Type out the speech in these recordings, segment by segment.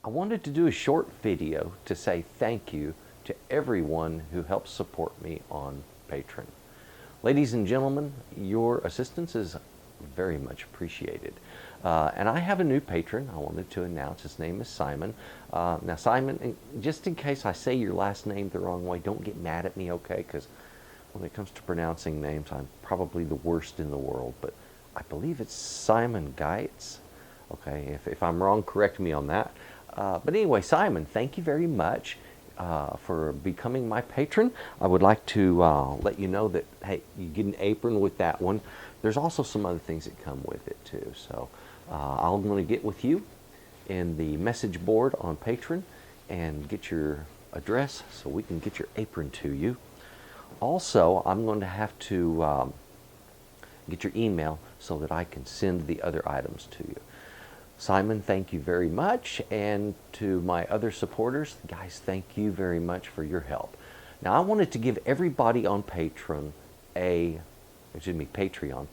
I wanted to do a short video to say thank you to everyone who helps support me on Patreon. Ladies and gentlemen, your assistance is very much appreciated. And I have a new patron I wanted to announce. His name is Simon. Now Simon, just in case I say your last name the wrong way, don't get mad at me, okay? Because when it comes to pronouncing names, I'm probably the worst in the world. But I believe it's Simon Geitz. Okay, if I'm wrong, correct me on that. But anyway, Simon, thank you very much for becoming my patron. I would like to let you know that, hey, you get an apron with that one. There's also some other things that come with it too. So I'm going to get with you in the message board on Patreon and get your address so we can get your apron to you. Also, I'm going to have to get your email so that I can send the other items to you. Simon, thank you very much. And to my other supporters, guys, thank you very much for your help. Now, I wanted to give everybody on Patreon Patreon.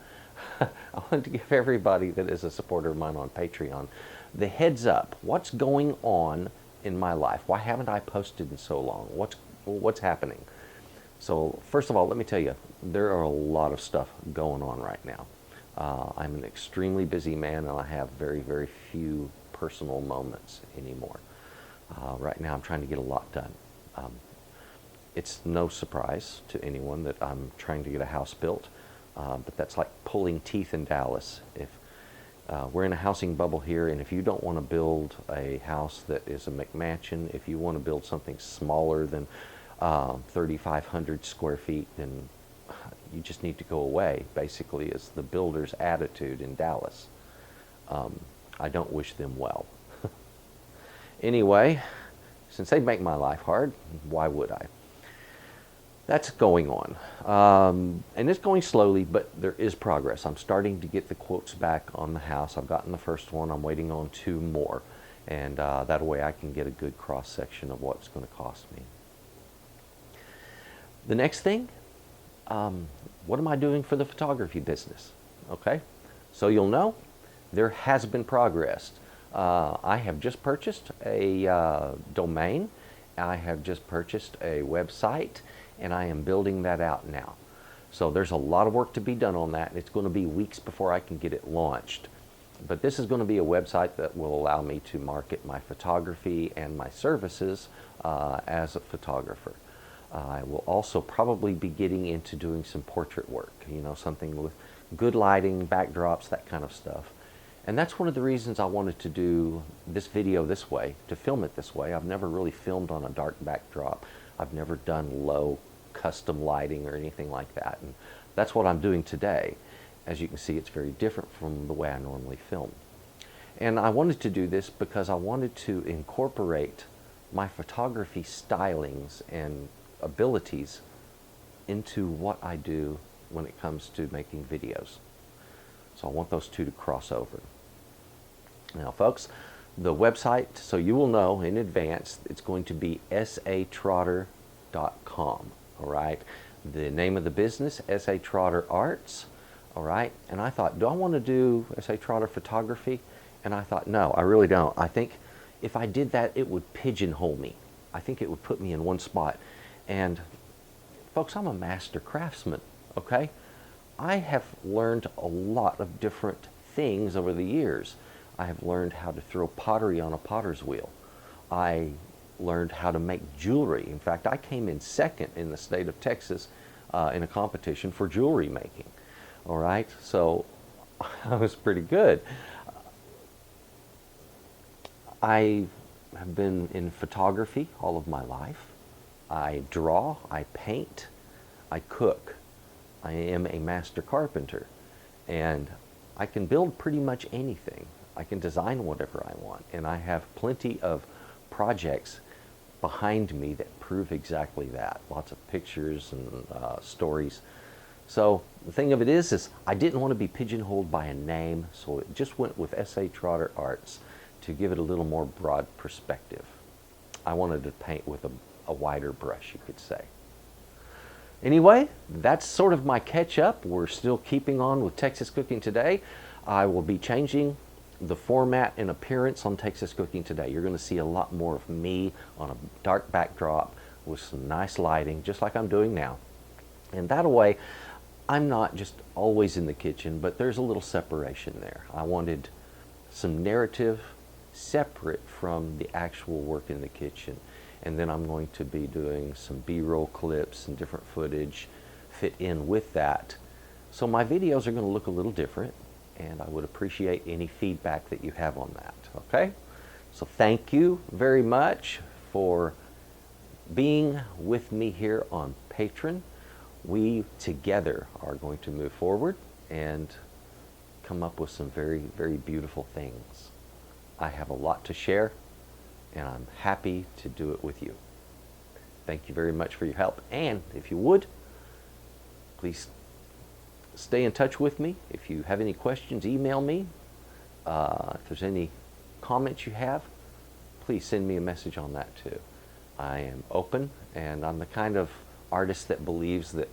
I wanted to give everybody that is a supporter of mine on Patreon the heads up. What's going on in my life? Why haven't I posted in so long? What's happening? So first of all, let me tell you, there are a lot of stuff going on right now. I'm an extremely busy man, and I have very, very few personal moments anymore. Right now, I'm trying to get a lot done. It's no surprise to anyone that I'm trying to get a house built, but that's like pulling teeth in Dallas. If we're in a housing bubble here, and if you don't want to build a house that is a McMansion, if you want to build something smaller than 3,500 square feet, then you just need to go away, basically, is the builder's attitude in Dallas. I don't wish them well. Anyway, since they make my life hard, why would I? That's going on. And it's going slowly, but there is progress. I'm starting to get the quotes back on the house. I've gotten the first one. I'm waiting on 2 more. And that way I can get a good cross-section of what it's going to cost me. The next thing, what am I doing for the photography business? Okay, so you'll know there has been progress. I have just purchased a domain. I have just purchased a website, and I am building that out now. So there's a lot of work to be done on that. It's going to be weeks before I can get it launched. But this is going to be a website that will allow me to market my photography and my services as a photographer. I will also probably be getting into doing some portrait work, something with good lighting, backdrops, that kind of stuff. And that's one of the reasons I wanted to do this video this way, to film it this way. I've never really filmed on a dark backdrop. I've never done low custom lighting or anything like that. And that's what I'm doing today. As you can see, it's very different from the way I normally film. And I wanted to do this because I wanted to incorporate my photography stylings and abilities into what I do when it comes to making videos. So I want those two to cross over. Now folks, the website, so you will know in advance, it's going to be satrotter.com. All right, the name of the business, SA Trotter Arts. All right, and I thought, do I want to do SA Trotter photography? And I thought, no, I really don't. I think if I did that, it would pigeonhole me. I think it would put me in one spot. And folks, I'm a master craftsman, okay? I have learned a lot of different things over the years. I have learned how to throw pottery on a potter's wheel. I learned how to make jewelry. In fact, I came in second in the state of Texas in a competition for jewelry making. All right, so I was pretty good. I have been in photography all of my life. I draw, I paint, I cook. I am a master carpenter, and I can build pretty much anything. I can design whatever I want, and I have plenty of projects behind me that prove exactly that. Lots of pictures and stories. So the thing of it is I didn't want to be pigeonholed by a name, so it just went with SA Trotter Arts to give it a little more broad perspective. I wanted to paint with a wider brush, you could say. Anyway, that's sort of my catch up. We're still keeping on with Texas Cooking Today. I will be changing the format and appearance on Texas Cooking Today. You're going to see a lot more of me on a dark backdrop with some nice lighting, just like I'm doing now. And that way, I'm not just always in the kitchen, but there's a little separation there. I wanted some narrative separate from the actual work in the kitchen. And then I'm going to be doing some B-roll clips and different footage fit in with that. So my videos are going to look a little different, and I would appreciate any feedback that you have on that, okay? So thank you very much for being with me here on Patreon. We together are going to move forward and come up with some very, very beautiful things. I have a lot to share, and I'm happy to do it with you. Thank you very much for your help, and if you would, please stay in touch with me. If you have any questions, email me. If there's any comments you have, please send me a message on that too. I am open, and I'm the kind of artist that believes that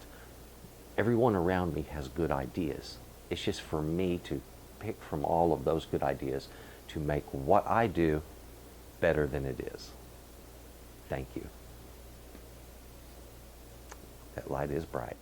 everyone around me has good ideas. It's just for me to pick from all of those good ideas to make what I do better than it is. Thank you. That light is bright.